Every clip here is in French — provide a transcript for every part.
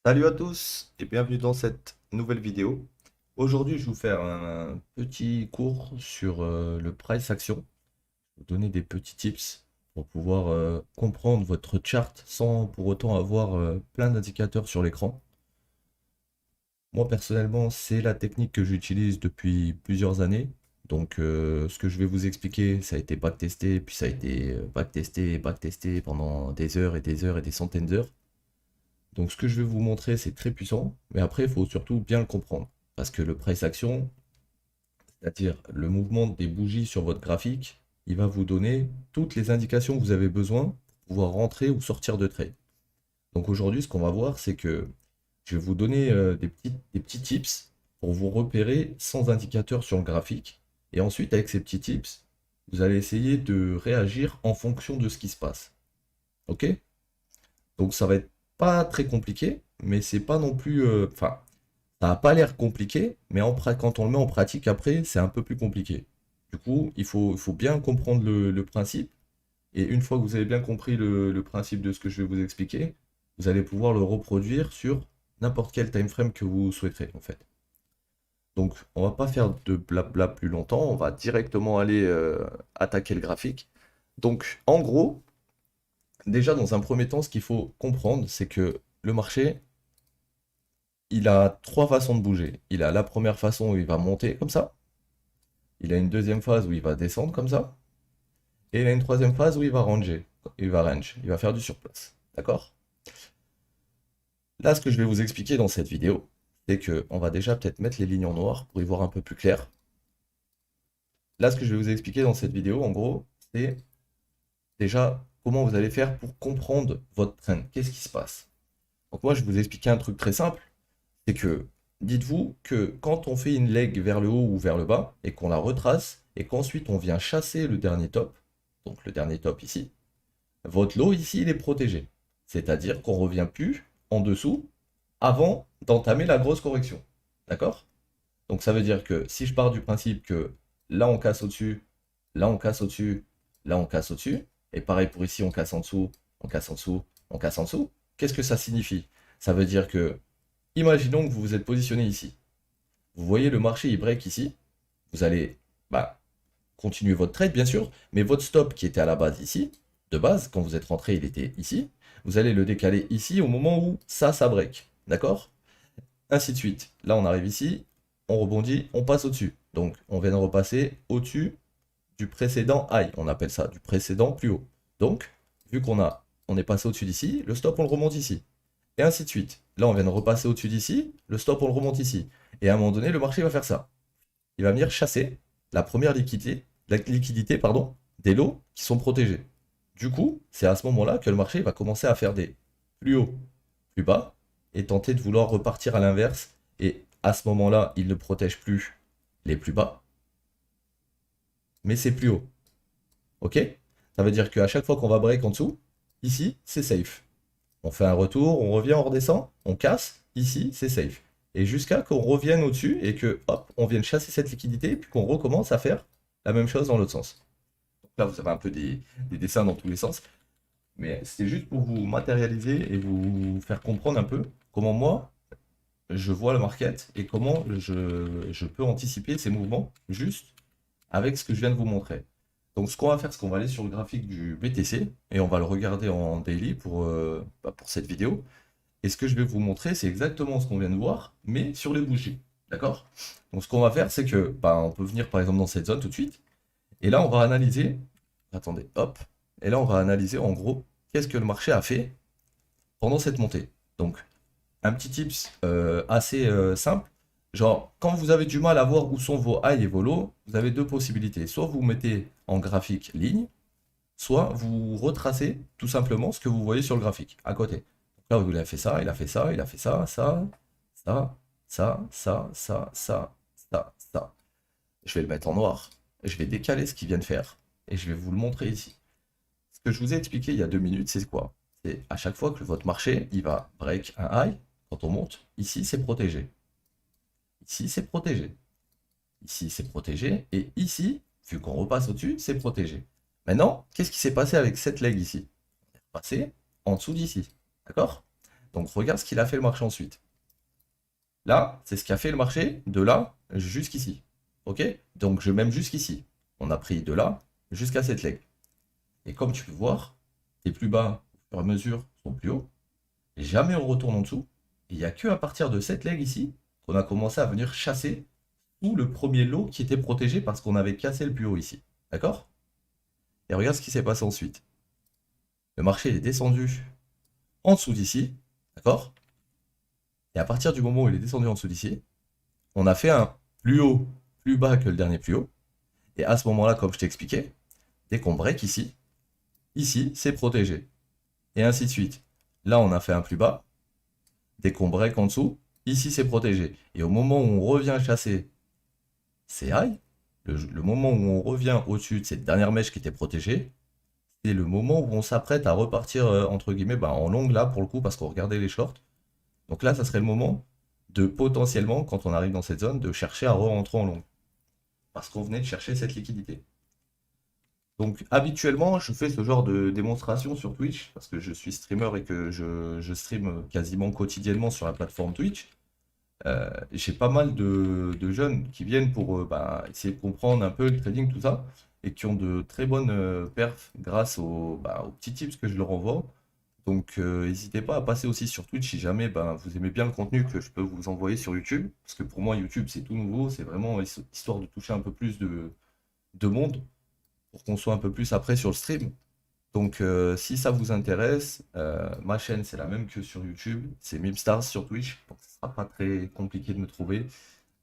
Salut à tous et bienvenue dans cette nouvelle vidéo. Aujourd'hui, je vais vous faire un petit cours sur le price action. Je vais vous donner des petits tips pour pouvoir comprendre votre chart sans pour autant avoir plein d'indicateurs sur l'écran. Moi, personnellement, c'est la technique que j'utilise depuis plusieurs années. Donc, ce que je vais vous expliquer, ça a été backtesté, puis ça a été backtesté et backtesté pendant des heures et des heures et des centaines d'heures. Donc ce que je vais vous montrer, c'est très puissant, mais après, il faut surtout bien le comprendre. Parce que le price action, c'est-à-dire le mouvement des bougies sur votre graphique, il va vous donner toutes les indications que vous avez besoin pour pouvoir rentrer ou sortir de trade. Donc aujourd'hui, ce qu'on va voir, c'est que je vais vous donner des petits tips pour vous repérer sans indicateur sur le graphique. Et ensuite, avec ces petits tips, vous allez essayer de réagir en fonction de ce qui se passe. Ok? Donc ça va être pas très compliqué, mais c'est pas non plus. Enfin, ça n'a pas l'air compliqué, mais quand on le met en pratique après, c'est un peu plus compliqué. Du coup, il faut bien comprendre le principe. Et une fois que vous avez bien compris le principe de ce que je vais vous expliquer, vous allez pouvoir le reproduire sur n'importe quel time frame que vous souhaiterez, en fait. Donc, on va pas faire de blabla plus longtemps, on va directement aller attaquer le graphique. Donc, en gros, déjà, dans un premier temps, ce qu'il faut comprendre, c'est que le marché, il a trois façons de bouger. Il a la première façon où il va monter comme ça. Il a une deuxième phase où il va descendre comme ça. Et il a une troisième phase où il va ranger. Il va faire du surplace. D'accord? Là, ce que je vais vous expliquer dans cette vidéo, c'est que on va déjà peut-être mettre les lignes en noir pour y voir un peu plus clair. Là, ce que je vais vous expliquer dans cette vidéo, en gros, c'est déjà comment vous allez faire pour comprendre votre trend. Qu'est-ce qui se passe? Donc moi, je vais vous expliquer un truc très simple. C'est que dites-vous que quand on fait une leg vers le haut ou vers le bas et qu'on la retrace et qu'ensuite on vient chasser le dernier top, donc le dernier top ici, votre lot ici il est protégé. C'est-à-dire qu'on ne revient plus en dessous avant d'entamer la grosse correction. D'accord? Donc ça veut dire que si je pars du principe que là on casse au-dessus, là on casse au-dessus, là on casse au-dessus, et pareil pour ici on casse en dessous, on casse en dessous, on casse en dessous, qu'est-ce que ça signifie? Ça veut dire que imaginons que vous vous êtes positionné ici. Vous voyez le marché, il break ici. Vous allez bah, continuer votre trade, bien sûr, mais votre stop qui était à la base ici, de base, quand vous êtes rentré, il était ici. Vous allez le décaler ici au moment où ça break. D'accord? Ainsi de suite. Là, on arrive ici, on rebondit, on passe au-dessus. Donc, on vient de repasser au-dessus du précédent high. On appelle ça du précédent plus haut. Donc, vu on est passé au-dessus d'ici, le stop, on le remonte ici. Et ainsi de suite. Là, on vient de repasser au-dessus d'ici, le stop, on le remonte ici. Et à un moment donné, le marché va faire ça. Il va venir chasser la première liquidité pardon, des lots qui sont protégés. Du coup, c'est à ce moment-là que le marché va commencer à faire des plus hauts, plus bas, et tenter de vouloir repartir à l'inverse. Et à ce moment-là, il ne protège plus les plus bas, mais c'est plus haut. Ok? Ça veut dire qu'à chaque fois qu'on va break en dessous, ici, c'est safe. On fait un retour, on revient, on redescend, on casse, ici, c'est safe. Et jusqu'à qu'on revienne au-dessus et que, hop, on vienne chasser cette liquidité, puis qu'on recommence à faire la même chose dans l'autre sens. Donc là, vous avez un peu des dessins dans tous les sens, mais c'est juste pour vous matérialiser et vous faire comprendre un peu comment moi, je vois le market et comment je peux anticiper ces mouvements juste avec ce que je viens de vous montrer. Donc ce qu'on va faire, c'est qu'on va aller sur le graphique du BTC et on va le regarder en daily pour cette vidéo. Et ce que je vais vous montrer, c'est exactement ce qu'on vient de voir, mais sur les bougies. D'accord? Donc ce qu'on va faire, c'est que on peut venir par exemple dans cette zone tout de suite. Et là, on va analyser. Attendez, hop. Et là, on va analyser en gros qu'est-ce que le marché a fait pendant cette montée. Donc, un petit tips assez simple. Genre, quand vous avez du mal à voir où sont vos highs et vos lows, vous avez deux possibilités. Soit vous mettez en graphique ligne, soit vous retracez tout simplement ce que vous voyez sur le graphique à côté. Donc là, vous avez fait ça, il a fait ça, il a fait ça, ça, ça. Je vais le mettre en noir. Je vais décaler ce qu'il vient de faire et je vais vous le montrer ici. Ce que je vous ai expliqué il y a 2 minutes, c'est quoi? C'est à chaque fois que votre marché, il va break un high, quand on monte, ici c'est protégé. Ici c'est protégé. Ici c'est protégé. Et ici, vu qu'on repasse au-dessus, c'est protégé. Maintenant, qu'est-ce qui s'est passé avec cette leg ici? On est repassé en dessous d'ici. D'accord? Donc regarde ce qu'il a fait le marché ensuite. Là, c'est ce qu'a fait le marché de là jusqu'ici. Ok? Donc je mets jusqu'ici. On a pris de là jusqu'à cette leg. Et comme tu peux voir, les plus bas, au fur et à mesure, sont plus hauts. Et jamais on retourne en dessous. Et il n'y a que à partir de cette leg ici qu'on a commencé à venir chasser sous le premier lot qui était protégé parce qu'on avait cassé le plus haut ici. D'accord? Et regarde ce qui s'est passé ensuite. Le marché est descendu en dessous d'ici. D'accord? Et à partir du moment où il est descendu en dessous d'ici, on a fait un plus haut, plus bas que le dernier plus haut. Et à ce moment-là, comme je t'expliquais, dès qu'on break ici, ici, c'est protégé. Et ainsi de suite. Là, on a fait un plus bas. Dès qu'on break en dessous, ici, c'est protégé. Et au moment où on revient chasser ces high, le moment où on revient au-dessus de cette dernière mèche qui était protégée, c'est le moment où on s'apprête à repartir, entre guillemets, en long là, pour le coup, parce qu'on regardait les shorts. Donc là, ça serait le moment de potentiellement, quand on arrive dans cette zone, de chercher à re-rentrer en long. Parce qu'on venait de chercher cette liquidité. Donc habituellement, je fais ce genre de démonstration sur Twitch, parce que je suis streamer et que je stream quasiment quotidiennement sur la plateforme Twitch. J'ai pas mal de jeunes qui viennent pour essayer de comprendre un peu le trading, tout ça, et qui ont de très bonnes perfs grâce aux petits tips que je leur envoie. Donc n'hésitez pas à passer aussi sur Twitch si jamais vous aimez bien le contenu que je peux vous envoyer sur YouTube. Parce que pour moi, YouTube, c'est tout nouveau, c'est vraiment histoire de toucher un peu plus de monde pour qu'on soit un peu plus après sur le stream. Donc si ça vous intéresse, ma chaîne c'est la même que sur YouTube, c'est Mimstars sur Twitch, donc ce sera pas très compliqué de me trouver.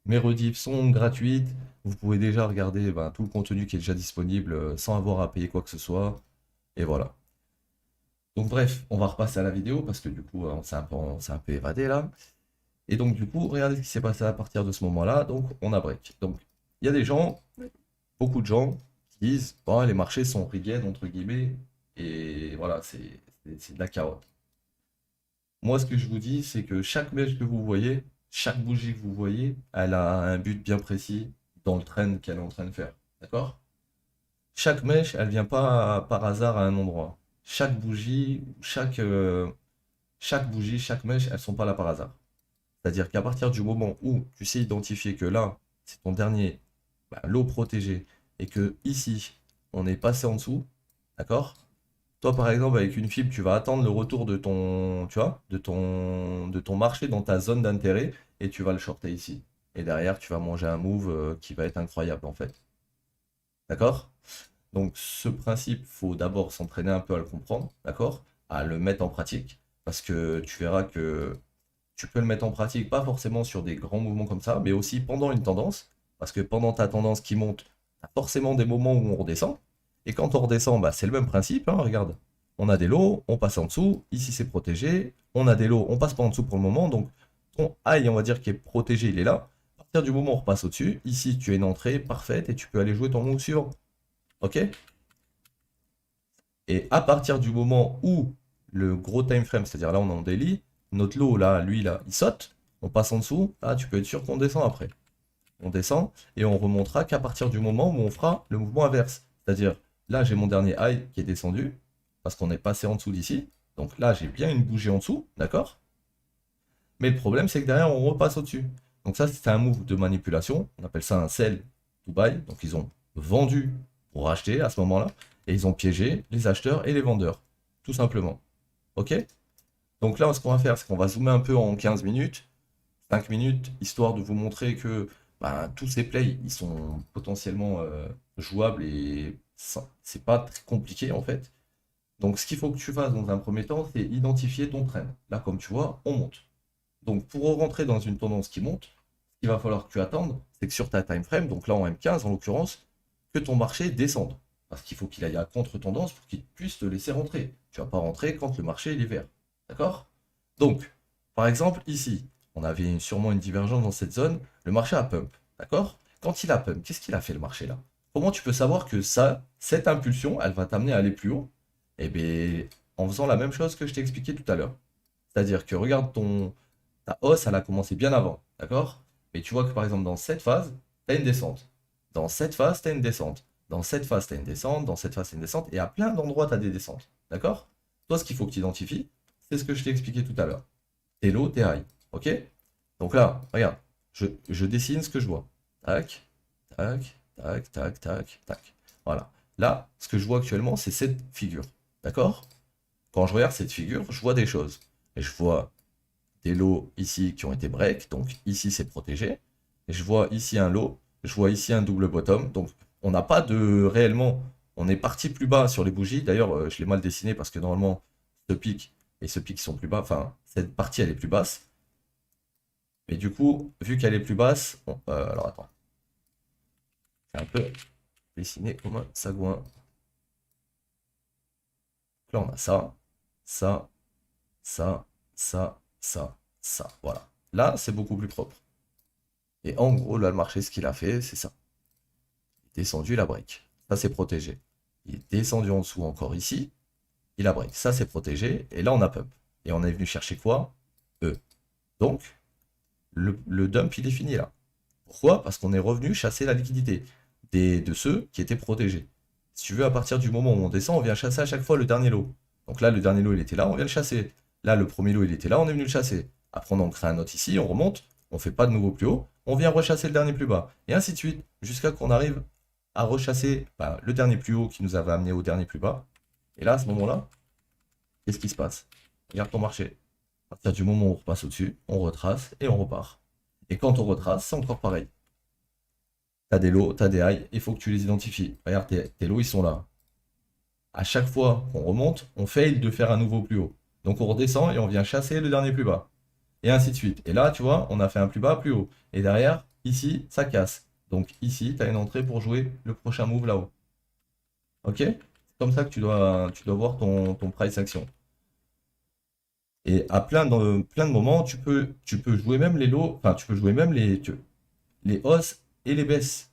Mes rediffs sont gratuites, vous pouvez déjà regarder tout le contenu qui est déjà disponible sans avoir à payer quoi que ce soit, et voilà. Donc bref, on va repasser à la vidéo parce que du coup on s'est un peu évadé là. Et donc du coup, regardez ce qui s'est passé à partir de ce moment-là, donc on a break. Donc il y a des gens, beaucoup de gens qui disent bon, les marchés sont rigged entre guillemets et voilà, c'est de la carotte. Moi, ce que je vous dis, c'est que chaque mèche que vous voyez, chaque bougie que vous voyez, elle a un but bien précis dans le trend qu'elle est en train de faire. D'accord? Chaque mèche, elle vient pas par hasard à un endroit. Chaque bougie, chaque mèche, elles sont pas là par hasard. C'est-à-dire qu'à partir du moment où tu sais identifier que là, c'est ton dernier lot protégé et que ici, on est passé en dessous, d'accord? Toi, par exemple, avec une fibre, tu vas attendre le retour de ton, tu vois, de ton marché dans ta zone d'intérêt et tu vas le shorter ici. Et derrière, tu vas manger un move qui va être incroyable en fait. D'accord? Donc, ce principe, faut d'abord s'entraîner un peu à le comprendre, d'accord? À le mettre en pratique. Parce que tu verras que tu peux le mettre en pratique, pas forcément sur des grands mouvements comme ça, mais aussi pendant une tendance. Parce que pendant ta tendance qui monte, tu as forcément des moments où on redescend. Et quand on redescend, c'est le même principe, hein, regarde. On a des lots, on passe en dessous, ici c'est protégé. On a des lots, on passe pas en dessous pour le moment, donc ton high, on va dire, qui est protégé, il est là. À partir du moment où on repasse au-dessus, ici tu as une entrée parfaite et tu peux aller jouer ton move suivant. Ok? Et à partir du moment où le gros time frame, c'est-à-dire là on est en daily, notre lot là, lui là, il saute, on passe en dessous, là tu peux être sûr qu'on descend après. On descend et on remontera qu'à partir du moment où on fera le mouvement inverse. C'est-à-dire là j'ai mon dernier high qui est descendu, parce qu'on est passé en dessous d'ici. Donc là j'ai bien une bougie en dessous, d'accord? Mais le problème c'est que derrière on repasse au-dessus. Donc ça c'est un move de manipulation, on appelle ça un sell to buy. Donc ils ont vendu pour acheter à ce moment-là, et ils ont piégé les acheteurs et les vendeurs, tout simplement. Ok? Donc là, ce qu'on va faire, c'est qu'on va zoomer un peu en 15 minutes, 5 minutes, histoire de vous montrer que tous ces plays, ils sont potentiellement jouables et c'est pas très compliqué en fait. Donc ce qu'il faut que tu fasses dans un premier temps, c'est identifier ton trend. Là, comme tu vois, on monte. Donc pour rentrer dans une tendance qui monte, ce qu'il va falloir que tu attendes, c'est que sur ta time frame, donc là en M15 en l'occurrence, que ton marché descende. Parce qu'il faut qu'il aille à contre-tendance pour qu'il puisse te laisser rentrer. Tu ne vas pas rentrer quand le marché est vert. D'accord? Donc, par exemple, ici, on avait sûrement une divergence dans cette zone, le marché a pump. D'accord? Quand il a pump, qu'est-ce qu'il a fait le marché là? Comment tu peux savoir que cette impulsion, elle va t'amener à aller plus haut? Eh bien, en faisant la même chose que je t'ai expliqué tout à l'heure. C'est-à-dire que regarde ta hausse, elle a commencé bien avant, d'accord? Mais tu vois que par exemple dans cette phase, tu as une descente. Dans cette phase, tu as une descente. Dans cette phase, tu as une descente. Dans cette phase, tu as une descente. Et à plein d'endroits, tu as des descentes. D'accord? Toi, ce qu'il faut que tu identifies, c'est ce que je t'ai expliqué tout à l'heure. tes lots, tes highs. Ok? Donc là, regarde, je dessine ce que je vois. Tac, tac, tac, tac, tac, tac. Voilà. Là, ce que je vois actuellement, c'est cette figure. D'accord? Quand je regarde cette figure, je vois des choses. Et je vois des lots ici qui ont été break, donc ici c'est protégé. Et je vois ici un lot, je vois ici un double bottom. Donc on n'a pas de réellement, on est parti plus bas sur les bougies. D'ailleurs, je l'ai mal dessiné parce que normalement, ce pic et ce pic sont plus bas. Enfin, cette partie elle est plus basse. Mais du coup, vu qu'elle est plus basse, alors attends, j'ai un peu dessiné comme un sagouin. Là, on a ça, ça, ça, ça, ça, ça. Voilà. Là, c'est beaucoup plus propre. Et en gros, là, le marché, ce qu'il a fait, c'est ça. Il est descendu, il a break. Ça, c'est protégé. Il est descendu en dessous encore ici. Il a break. Ça, c'est protégé. Et là, on a pump. Et on est venu chercher quoi? E. Donc, le dump, il est fini là. Pourquoi? Parce qu'on est revenu chasser la liquidité de ceux qui étaient protégés. Si tu veux, à partir du moment où on descend, on vient chasser à chaque fois le dernier lot. Donc là, le dernier lot, il était là, on vient le chasser. Là, le premier lot, il était là, on est venu le chasser. Après, on en crée un autre ici, on remonte, on fait pas de nouveau plus haut, on vient rechasser le dernier plus bas. Et ainsi de suite, jusqu'à qu'on arrive à rechasser le dernier plus haut qui nous avait amené au dernier plus bas. Et là, à ce moment-là, qu'est-ce qui se passe? Regarde ton marché. À partir du moment où on repasse au-dessus, on retrace et on repart. Et quand on retrace, c'est encore pareil. T'as des lots, t'as des highs, il faut que tu les identifies. Regarde, tes lots, ils sont là. À chaque fois qu'on remonte, on fail de faire un nouveau plus haut. Donc on redescend et on vient chasser le dernier plus bas. Et ainsi de suite. Et là, tu vois, on a fait un plus bas, plus haut. Et derrière, ici, ça casse. Donc ici, tu as une entrée pour jouer le prochain move là-haut. Ok? C'est comme ça que tu dois voir ton price action. Et à plein de moments, tu peux jouer même les lots, enfin, tu peux jouer même les hausses et les baisses.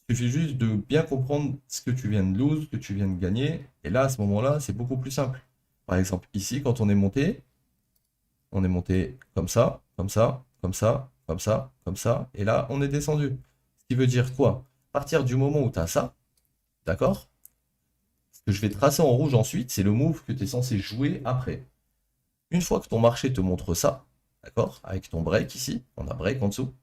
Il suffit juste de bien comprendre ce que tu viens de lose, ce que tu viens de gagner. Et là, à ce moment-là, c'est beaucoup plus simple. Par exemple, ici, quand on est monté comme ça, comme ça, comme ça, comme ça, comme ça. Et là, on est descendu. Ce qui veut dire quoi? À partir du moment où tu as ça, d'accord? Ce que je vais tracer en rouge ensuite, c'est le move que tu es censé jouer après. Une fois que ton marché te montre ça, d'accord? Avec ton break ici, on a break en dessous,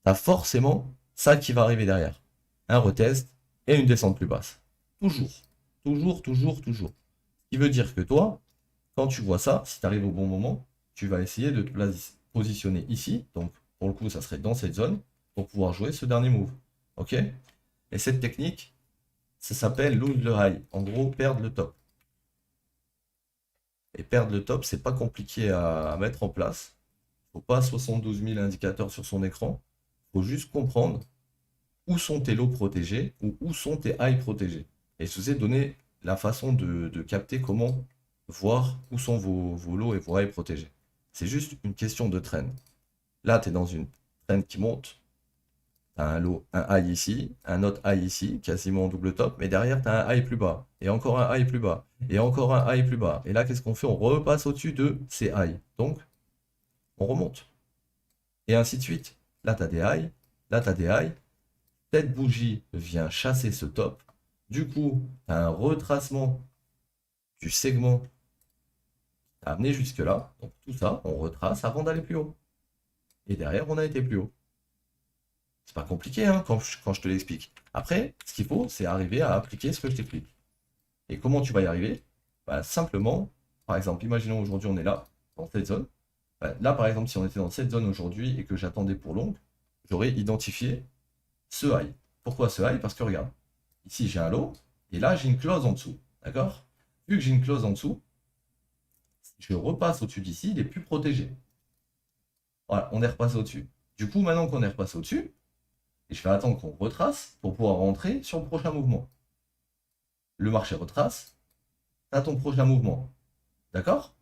tu as forcément ça qui va arriver derrière. Un retest et une descente plus basse. Toujours. Toujours, toujours, toujours. Ce qui veut dire que toi, quand tu vois ça, si tu arrives au bon moment, tu vas essayer de te positionner ici. Donc, pour le coup, ça serait dans cette zone pour pouvoir jouer ce dernier move. Ok? Et cette technique, ça s'appelle lose le high. En gros, perdre le top. Et perdre le top, c'est pas compliqué à mettre en place. Faut pas 72 000 indicateurs sur son écran. Faut juste comprendre où sont tes lots protégés ou où sont tes highs protégés. Et je vous ai donné la façon de capter comment voir où sont vos lots et vos highs protégés. C'est juste une question de trend. Là, tu es dans une trend qui monte. Tu as un lot, un high ici, un autre high ici, quasiment en double top, mais derrière, tu as un high plus bas, et encore un high plus bas, et encore un high plus bas. Et là, qu'est-ce qu'on fait? On repasse au-dessus de ces highs. Donc, on remonte. Et ainsi de suite. Là, tu as des highs, là, tu as des highs. Cette bougie vient chasser ce top. Du coup, tu as un retracement du segment amené jusque-là. Donc tout ça, on retrace avant d'aller plus haut. Et derrière, on a été plus haut. C'est pas compliqué hein, quand je te l'explique. Après, ce qu'il faut, c'est arriver à appliquer ce que je t'explique. Et comment tu vas y arriver? Simplement, par exemple, imaginons aujourd'hui on est là, dans cette zone. Là, par exemple, si on était dans cette zone aujourd'hui et que j'attendais pour long, j'aurais identifié ce high. Pourquoi ce high? Parce que regarde, ici j'ai un lot, et là j'ai une clause en dessous. D'accord? Vu que j'ai une clause en dessous, je repasse au-dessus d'ici, il est plus protégé. Voilà, on est repassé au-dessus. Du coup, maintenant qu'on est repassé au-dessus, je vais attendre qu'on retrace pour pouvoir rentrer sur le prochain mouvement. Le marché retrace, à ton prochain mouvement. D'accord?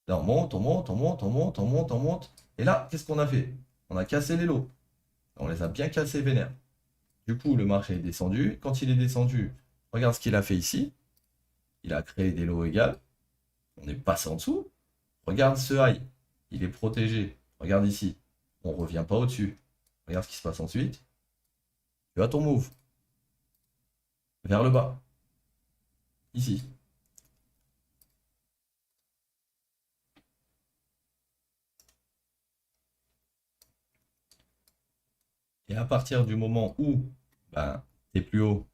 Là, on monte, on monte, on monte, on monte, on monte, on monte. Et là, qu'est-ce qu'on a fait? On a cassé les lots. On les a bien cassés vénères. Du coup, le marché est descendu. Quand il est descendu, regarde ce qu'il a fait ici. Il a créé des lots égales. On est passé en dessous. Regarde ce high. Il est protégé. Regarde ici. On ne revient pas au-dessus. Regarde ce qui se passe ensuite. Tu as ton move. Vers le bas. Ici. Et à partir du moment où ben, tes plus hauts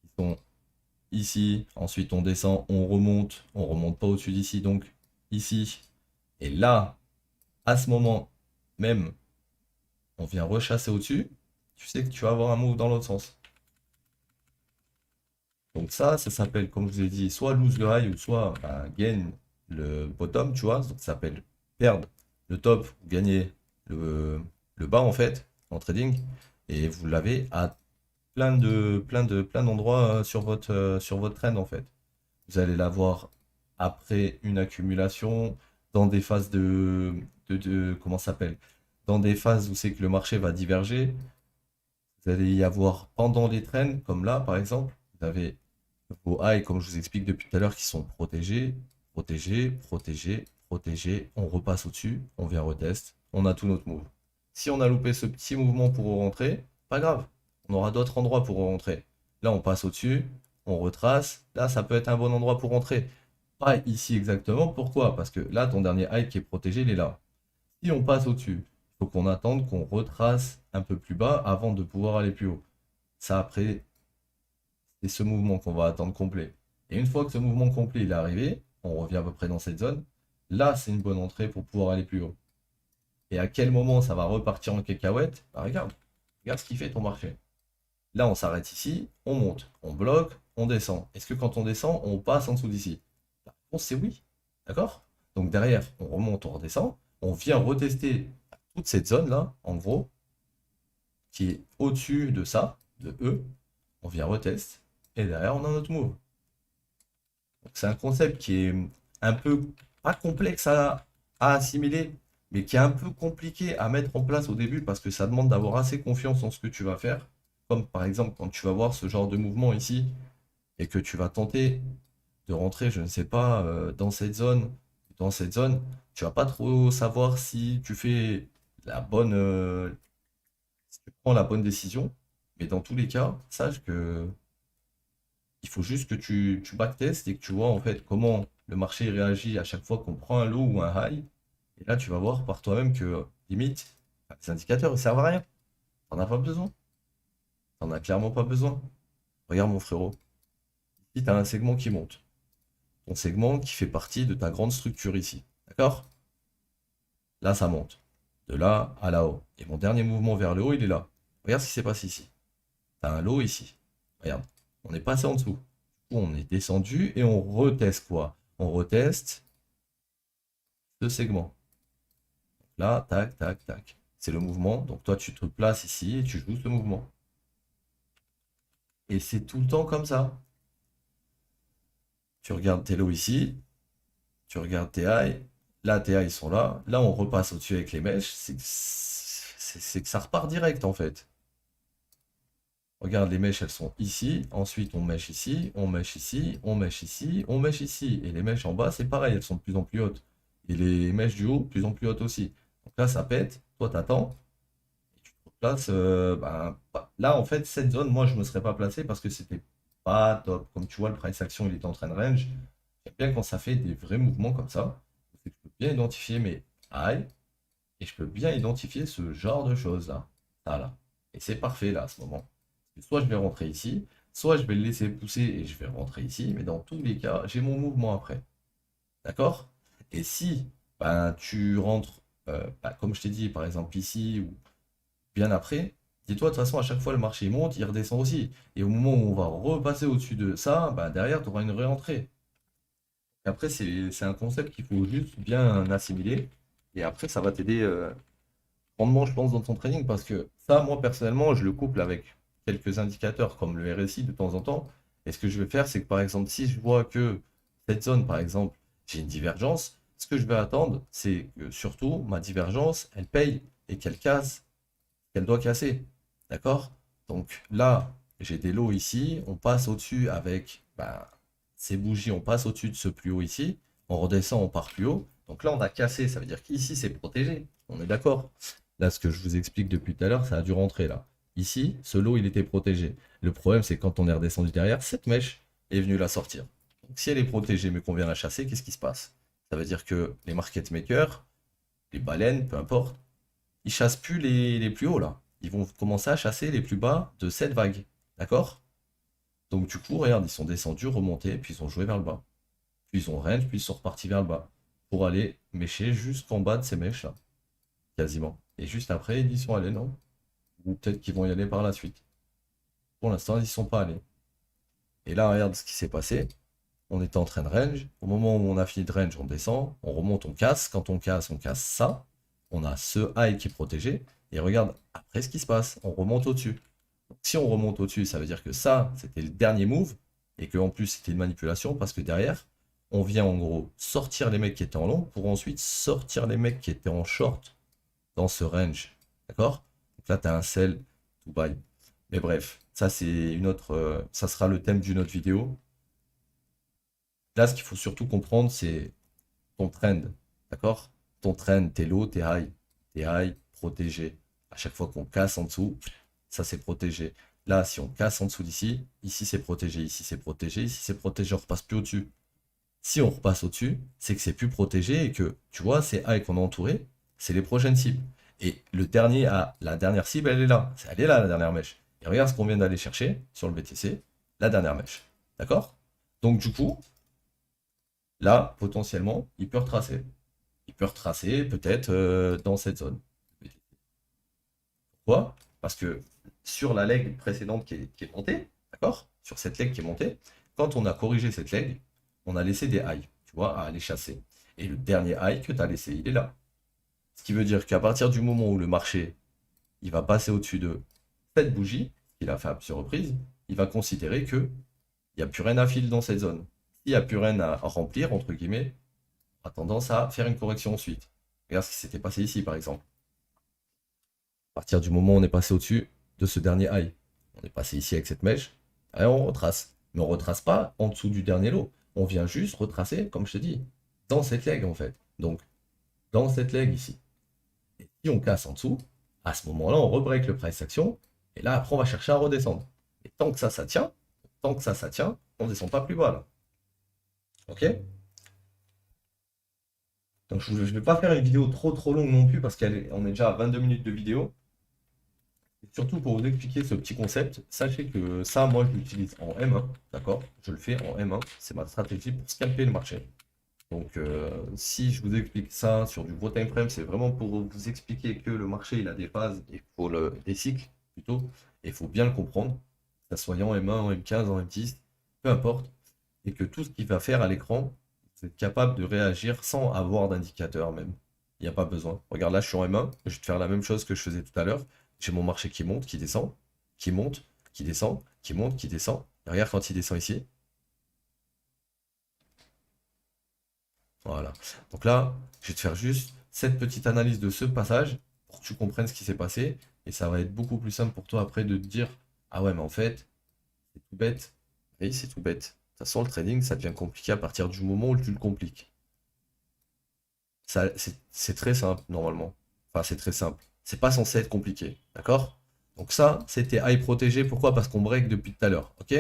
qui sont ici, ensuite on remonte pas au-dessus d'ici, donc ici. Et là, à ce moment même, on vient rechasser au-dessus, tu sais que tu vas avoir un move dans l'autre sens. Donc ça s'appelle, comme je vous ai dit, soit lose le high ou soit gain le bottom, tu vois. Donc ça s'appelle perdre le top ou gagner le bas en fait en trading. Et vous l'avez à plein d'endroits sur votre trend en fait. Vous allez l'avoir après une accumulation dans des phases comment ça s'appelle? Dans des phases où c'est que le marché va diverger. Vous allez y avoir pendant les trends, comme là par exemple. Vous avez vos highs, comme je vous explique depuis tout à l'heure, qui sont protégés, protégés, protégés, protégés. On repasse au-dessus, on vient retest, on a tout notre move. Si on a loupé ce petit mouvement pour rentrer, pas grave. On aura d'autres endroits pour rentrer. Là, on passe au-dessus, on retrace. Là, ça peut être un bon endroit pour rentrer. Pas ici exactement. Pourquoi? Parce que là, ton dernier high qui est protégé, il est là. Si on passe au-dessus, il faut qu'on attende qu'on retrace un peu plus bas avant de pouvoir aller plus haut. Ça, après, c'est ce mouvement qu'on va attendre complet. Et une fois que ce mouvement complet il est arrivé, on revient à peu près dans cette zone. Là, c'est une bonne entrée pour pouvoir aller plus haut. Et à quel moment ça va repartir en cacahuète? Bah, regarde ce qu'il fait ton marché. Là, on s'arrête ici, on monte, on bloque, on descend. Est-ce que quand on descend, on passe en dessous d'ici? La réponse, c'est oui. D'accord? Donc derrière, on remonte, on redescend. On vient retester toute cette zone-là, en gros, qui est au-dessus de ça, de E. On vient retest. Et derrière, on a notre move. C'est un concept qui est un peu, pas complexe à assimiler, mais qui est un peu compliqué à mettre en place au début parce que ça demande d'avoir assez confiance en ce que tu vas faire. Comme par exemple quand tu vas voir ce genre de mouvement ici et que tu vas tenter de rentrer, je ne sais pas, dans cette zone, tu vas pas trop savoir si tu fais si tu prends la bonne décision. Mais dans tous les cas, sache que il faut juste que tu backtestes et que tu vois en fait comment le marché réagit à chaque fois qu'on prend un low ou un high. Et là, tu vas voir par toi-même que limite, les indicateurs ne servent à rien. T'en as pas besoin. T'en as clairement pas besoin. Regarde mon frérot. Ici, tu as un segment qui monte. Ton segment qui fait partie de ta grande structure ici. D'accord? Là, ça monte. De là à là-haut. Et mon dernier mouvement vers le haut, il est là. Regarde ce qui s'est passé ici. Tu as un low ici. Regarde. On est passé en dessous. On est descendu et on reteste quoi? On reteste ce segment. Là, tac, tac, tac. C'est le mouvement. Donc toi, tu te places ici et tu joues ce mouvement. Et c'est tout le temps comme ça. Tu regardes tes lows ici, tu regardes tes highs. Là, tes highs sont là. Là, on repasse au-dessus avec les mèches. C'est que ça repart direct en fait. Regarde, les mèches, elles sont ici. Ensuite, on mèche ici, on mèche ici, on mèche ici, on mèche ici. Et les mèches en bas, c'est pareil, elles sont de plus en plus hautes. Et les mèches du haut, de plus en plus hautes aussi. Donc là, ça pète. Toi, t'attends. Et tu te replaces. Là, en fait, cette zone, moi, je ne me serais pas placé parce que c'était pas top. Comme tu vois, le price action, il est en train de range. J'aime bien quand ça fait des vrais mouvements comme ça. C'est que je peux bien identifier mes highs. Et je peux bien identifier ce genre de choses là. Ça, là. Et c'est parfait là, à ce moment. Soit je vais rentrer ici, soit je vais le laisser pousser et je vais rentrer ici, mais dans tous les cas, j'ai mon mouvement après. D'accord? Et si ben, tu rentres, comme je t'ai dit, par exemple ici ou bien après, dis-toi, de toute façon, à chaque fois, le marché monte, il redescend aussi. Et au moment où on va repasser au-dessus de ça, ben, derrière, tu auras une réentrée. Après, c'est un concept qu'il faut juste bien assimiler. Et après, ça va t'aider grandement, je pense, dans ton trading parce que ça, moi, personnellement, je le couple avec quelques indicateurs comme le RSI de temps en temps. Et ce que je vais faire, c'est que par exemple, si je vois que cette zone, par exemple, j'ai une divergence, ce que je vais attendre, c'est que surtout ma divergence, elle paye et qu'elle casse, qu'elle doit casser. D'accord? Donc là, j'ai des lots ici, on passe au-dessus avec ces bougies, on passe au-dessus de ce plus haut ici, on redescend, on part plus haut. Donc là, on a cassé, ça veut dire qu'ici, c'est protégé. On est d'accord? Là, ce que je vous explique depuis tout à l'heure, ça a dû rentrer là. Ici, ce lot, il était protégé. Le problème, c'est quand on est redescendu derrière, cette mèche est venue la sortir. Donc, si elle est protégée, mais qu'on vient la chasser, qu'est-ce qui se passe? Ça veut dire que les market makers, les baleines, peu importe, ils chassent plus les plus hauts là. ils vont commencer à chasser les plus bas de cette vague. D'accord? Donc du coup, regarde, ils sont descendus, remontés, puis ils ont joué vers le bas. Puis ils ont range, puis ils sont repartis vers le bas. Pour aller mêcher jusqu'en bas de ces mèches-là. Quasiment. Et juste après, ils y sont allés, non? Ou peut-être qu'ils vont y aller par la suite. Pour l'instant, ils n'y sont pas allés. Et là, regarde ce qui s'est passé. On était en train de range. Au moment où on a fini de range, on descend, on remonte, on casse. Quand on casse ça. On a ce high qui est protégé. Et regarde après ce qui se passe. On remonte au-dessus. Si on remonte au-dessus, ça veut dire que ça, c'était le dernier move. Et qu'en plus, c'était une manipulation parce que derrière, on vient en gros sortir les mecs qui étaient en long pour ensuite sortir les mecs qui étaient en short dans ce range. D'accord? Donc là, tu as un sell to buy. Mais bref, ça c'est une autre. Ça sera le thème d'une autre vidéo. Là, ce qu'il faut surtout comprendre, c'est ton trend. D'accord? Ton trend, tes low, tes high. Tes high protégés. À chaque fois qu'on casse en dessous, ça c'est protégé. Là, si on casse en dessous d'ici, ici c'est protégé, ici c'est protégé, ici c'est protégé, on repasse plus au-dessus. Si on repasse au-dessus, c'est que c'est plus protégé et que, tu vois, ces high qu'on a entourés, c'est les prochaines cibles. Et le dernier la dernière cible, elle est là. Elle est là, la dernière mèche. Et regarde ce qu'on vient d'aller chercher sur le BTC, la dernière mèche. D'accord? Donc du coup, là, potentiellement, il peut retracer. Il peut retracer peut-être dans cette zone. Pourquoi? Parce que sur la leg précédente qui est montée, d'accord? Sur cette leg qui est montée, quand on a corrigé cette leg, on a laissé des highs, tu vois, à aller chasser. Et le dernier high que tu as laissé, il est là. Ce qui veut dire qu'à partir du moment où le marché il va passer au-dessus de cette bougie, qu'il a fait à plusieurs reprises, il va considérer qu'il n'y a plus rien à filer dans cette zone. S'il n'y a plus rien à remplir, entre guillemets, on a tendance à faire une correction ensuite. Regarde ce qui s'était passé ici, par exemple. À partir du moment où on est passé au-dessus de ce dernier high, on est passé ici avec cette mèche, et on retrace. Mais on ne retrace pas en dessous du dernier lot. On vient juste retracer, comme je te dis, dans cette leg en fait. Donc, dans cette leg ici. Et si on casse en dessous, à ce moment-là, on rebreak le price action. Et là, après, on va chercher à redescendre. Et tant que ça tient, on ne descend pas plus bas là. Ok? Donc je ne vais pas faire une vidéo trop longue non plus parce qu'on est déjà à 22 minutes de vidéo. Et surtout pour vous expliquer ce petit concept, sachez que ça, moi, je l'utilise en M1, d'accord? Je le fais en M1, c'est ma stratégie pour scalper le marché. Donc si je vous explique ça sur du gros time frame, c'est vraiment pour vous expliquer que le marché, il a des phases, des cycles plutôt, et il faut bien le comprendre, que ça soit en M1, en M15, en M10, peu importe, et que tout ce qu'il va faire à l'écran, vous êtes capable de réagir sans avoir d'indicateur même. Il n'y a pas besoin. Regarde là, je suis en M1, je vais te faire la même chose que je faisais tout à l'heure. J'ai mon marché qui monte, qui descend, qui monte, qui descend, qui monte, qui descend. Et regarde quand il descend ici. Voilà. Donc là, je vais te faire juste cette petite analyse de ce passage pour que tu comprennes ce qui s'est passé. Et ça va être beaucoup plus simple pour toi après de te dire, ah ouais, mais en fait, c'est tout bête. Oui, c'est tout bête. De toute façon, le trading, ça devient compliqué à partir du moment où tu le compliques. C'est très simple, normalement. Enfin, c'est très simple. C'est pas censé être compliqué. D'accord? Donc ça, c'était high protégé. Pourquoi? Parce qu'on break depuis tout à l'heure. Ok?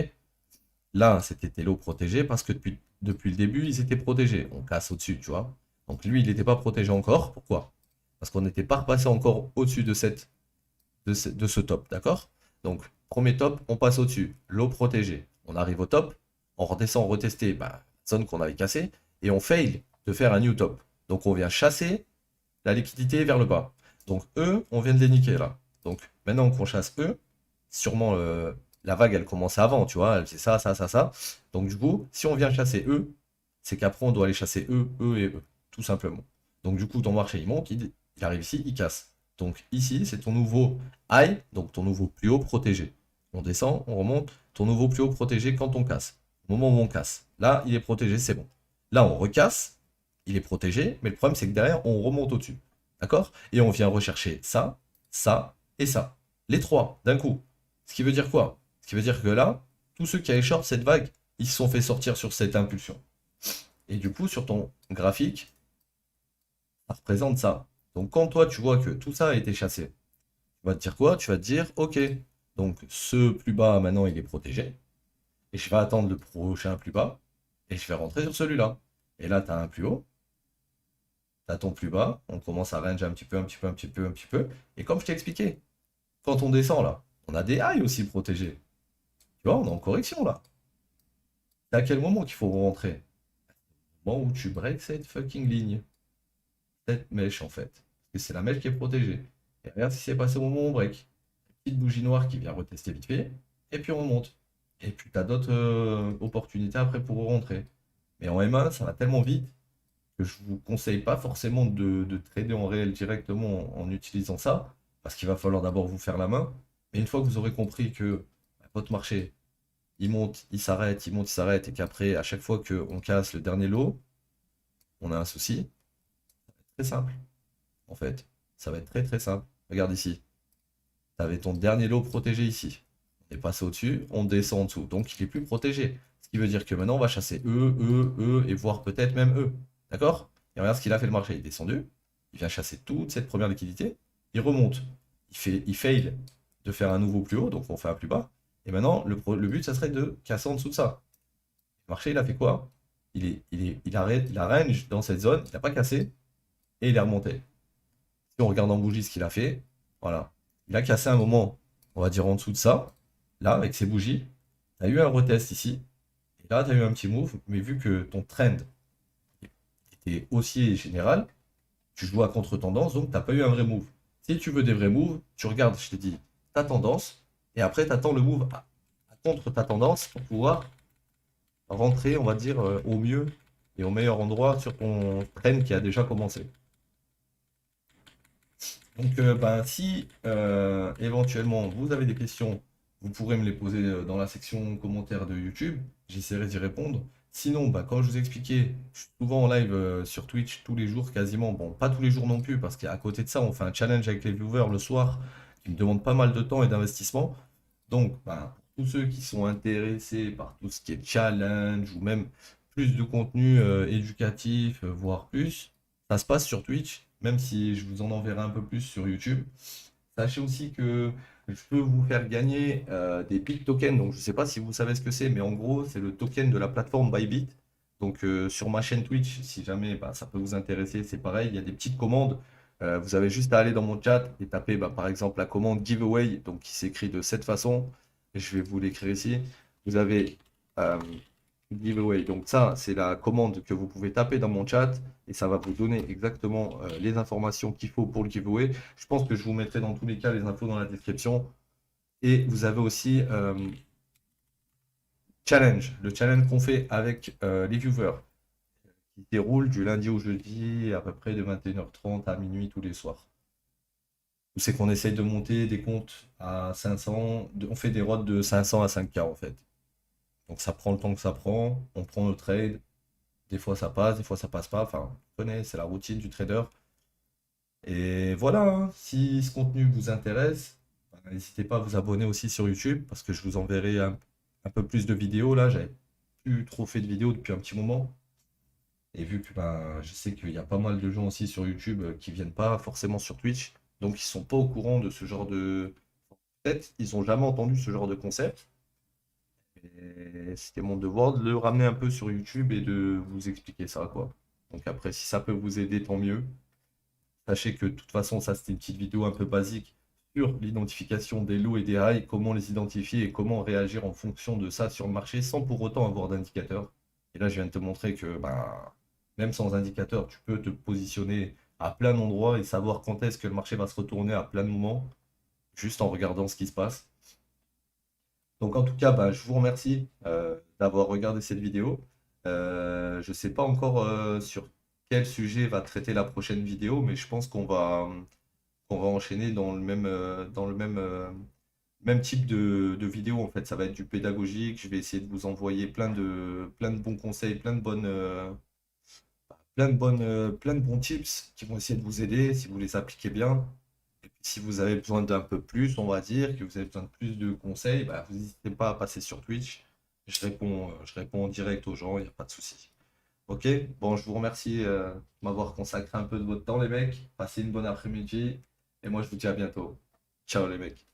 Là, c'était Tello protégé parce que depuis le début, ils étaient protégés. On casse au-dessus, tu vois. Donc lui, il n'était pas protégé encore. Pourquoi? Parce qu'on n'était pas repassé encore au-dessus de ce top, d'accord? Donc, premier top, on passe au-dessus. L'eau protégée. On arrive au top, on redescend retester la zone qu'on avait cassée, et on fail de faire un new top. Donc on vient chasser la liquidité vers le bas. Donc eux, on vient de les niquer là. Donc maintenant qu'on chasse eux, sûrement la vague elle commence avant, tu vois, elle fait ça, ça, ça, ça. Donc du coup, si on vient chasser eux, c'est qu'après on doit aller chasser eux, eux et eux, tout simplement. Donc du coup, ton marché il monte, il arrive ici, il casse. Donc ici, c'est ton nouveau high, donc ton nouveau plus haut protégé. On descend, on remonte, ton nouveau plus haut protégé quand on casse. Au moment où on casse, là, il est protégé, c'est bon. Là, on recasse, il est protégé, mais le problème, c'est que derrière, on remonte au-dessus. D'accord? Et on vient rechercher ça, ça et ça. Les trois, d'un coup. Ce qui veut dire quoi? Ce qui veut dire que là, tous ceux qui avaient short cette vague, ils se sont fait sortir sur cette impulsion. Et du coup, sur ton graphique, ça représente ça. Donc quand toi, tu vois que tout ça a été chassé, tu vas te dire quoi? Tu vas te dire, ok, donc ce plus bas, maintenant, il est protégé. Et je vais attendre le prochain plus bas. Et je vais rentrer sur celui-là. Et là, tu as un plus haut. Tu as ton plus bas. On commence à range un petit peu, un petit peu, un petit peu, un petit peu. Et comme je t'ai expliqué, quand on descend là, on a des highs aussi protégés. Tu vois, on est en correction là. C'est à quel moment qu'il faut rentrer? Au moment où tu breaks cette fucking ligne. Cette mèche en fait. Parce que c'est la mèche qui est protégée. Et regarde ce qui s'est passé au moment où on break. Petite bougie noire qui vient retester vite fait. Et puis on remonte. Et puis tu as d'autres opportunités après pour rentrer. Mais en M1, ça va tellement vite que je vous conseille pas forcément de trader en réel directement en utilisant ça. Parce qu'il va falloir d'abord vous faire la main. Mais une fois que vous aurez compris que votre marché, il monte, il monte, il s'arrête, et qu'après, à chaque fois qu'on casse le dernier lot, on a un souci. Très simple, en fait. Ça va être très très simple. Regarde ici. Tu avais ton dernier lot protégé ici. On est passé au-dessus, on descend en dessous. Donc il est plus protégé. Ce qui veut dire que maintenant on va chasser et voire peut-être même eux. D'accord? Et regarde ce qu'il a fait le marché. Il est descendu. Il vient chasser toute cette première liquidité. Il remonte. Il fail de faire un nouveau plus haut, donc on fait un plus bas. Et maintenant, le but, ça serait de casser en dessous de ça. Le marché, il a fait quoi? Il a range dans cette zone, il n'a pas cassé, et il est remonté. Si on regarde en bougie ce qu'il a fait, voilà. Il a cassé un moment, on va dire en dessous de ça. Là, avec ses bougies, tu as eu un retest ici. Et là, tu as eu un petit move, mais vu que ton trend était haussier général, tu joues à contre-tendance, donc tu n'as pas eu un vrai move. Si tu veux des vrais moves, tu regardes, je t'ai dit, ta tendance, et après, tu attends le move à contre ta tendance pour pouvoir rentrer, on va dire, au mieux et au meilleur endroit sur ton trend qui a déjà commencé. Donc, ben, si éventuellement vous avez des questions, vous pourrez me les poser dans la section commentaires de YouTube. J'essaierai d'y répondre. Sinon, ben, comme je vous ai expliqué, je suis souvent en live sur Twitch tous les jours quasiment. Bon, pas tous les jours non plus, parce qu'à côté de ça, on fait un challenge avec les viewers le soir qui me demande pas mal de temps et d'investissement. Donc, ben, pour tous ceux qui sont intéressés par tout ce qui est challenge ou même plus de contenu éducatif, voire plus, ça se passe sur Twitch, même si je vous en enverrai un peu plus sur YouTube. Sachez aussi que je peux vous faire gagner des Bit tokens. Donc, je ne sais pas si vous savez ce que c'est, mais en gros, c'est le token de la plateforme Bybit. Donc, sur ma chaîne Twitch, si jamais bah, ça peut vous intéresser, c'est pareil. Il y a des petites commandes. Vous avez juste à aller dans mon chat et taper bah, par exemple la commande giveaway, donc qui s'écrit de cette façon. Et je vais vous l'écrire ici. Vous avez euh, giveaway. Donc ça, c'est la commande que vous pouvez taper dans mon chat et ça va vous donner exactement les informations qu'il faut pour le giveaway. Je pense que je vous mettrai dans tous les cas les infos dans la description. Et vous avez aussi challenge, le challenge qu'on fait avec les viewers, qui se déroule du lundi au jeudi à peu près de 21h30 à minuit tous les soirs. Où c'est qu'on essaye de monter des comptes à 500, on fait des rods de 500 à 5K en fait. Donc ça prend le temps que ça prend, on prend nos trades, des fois ça passe, des fois ça passe pas. Enfin, vous connaissez, c'est la routine du trader. Et voilà, hein, si ce contenu vous intéresse, ben, n'hésitez pas à vous abonner aussi sur YouTube parce que je vous enverrai un peu plus de vidéos. Là, j'avais plus trop fait de vidéos depuis un petit moment. Et vu que ben, je sais qu'il y a pas mal de gens aussi sur YouTube qui viennent pas forcément sur Twitch, donc ils sont pas au courant de ce genre de. Peut-être ils ont jamais entendu ce genre de concept. Et c'était mon devoir de le ramener un peu sur YouTube et de vous expliquer ça, quoi. Donc après, si ça peut vous aider, tant mieux. Sachez que de toute façon, ça c'était une petite vidéo un peu basique sur l'identification des lows et des highs, comment les identifier et comment réagir en fonction de ça sur le marché sans pour autant avoir d'indicateur. Et là, je viens de te montrer que ben, même sans indicateur, tu peux te positionner à plein d'endroits et savoir quand est-ce que le marché va se retourner à plein de moments, juste en regardant ce qui se passe. Donc en tout cas, bah, je vous remercie d'avoir regardé cette vidéo. Je ne sais pas encore sur quel sujet va traiter la prochaine vidéo, mais je pense qu'on va enchaîner dans le même type de vidéo. En fait, ça va être du pédagogique. Je vais essayer de vous envoyer plein de bons conseils, plein de bons tips qui vont essayer de vous aider si vous les appliquez bien. Et puis, si vous avez besoin d'un peu plus, on va dire, que vous avez besoin de plus de conseils, bah, vous n'hésitez pas à passer sur Twitch. Je réponds en direct aux gens, il n'y a pas de souci. Ok, bon, je vous remercie de m'avoir consacré un peu de votre temps, les mecs. Passez une bonne après-midi. Et moi, je vous dis à bientôt. Ciao, les mecs.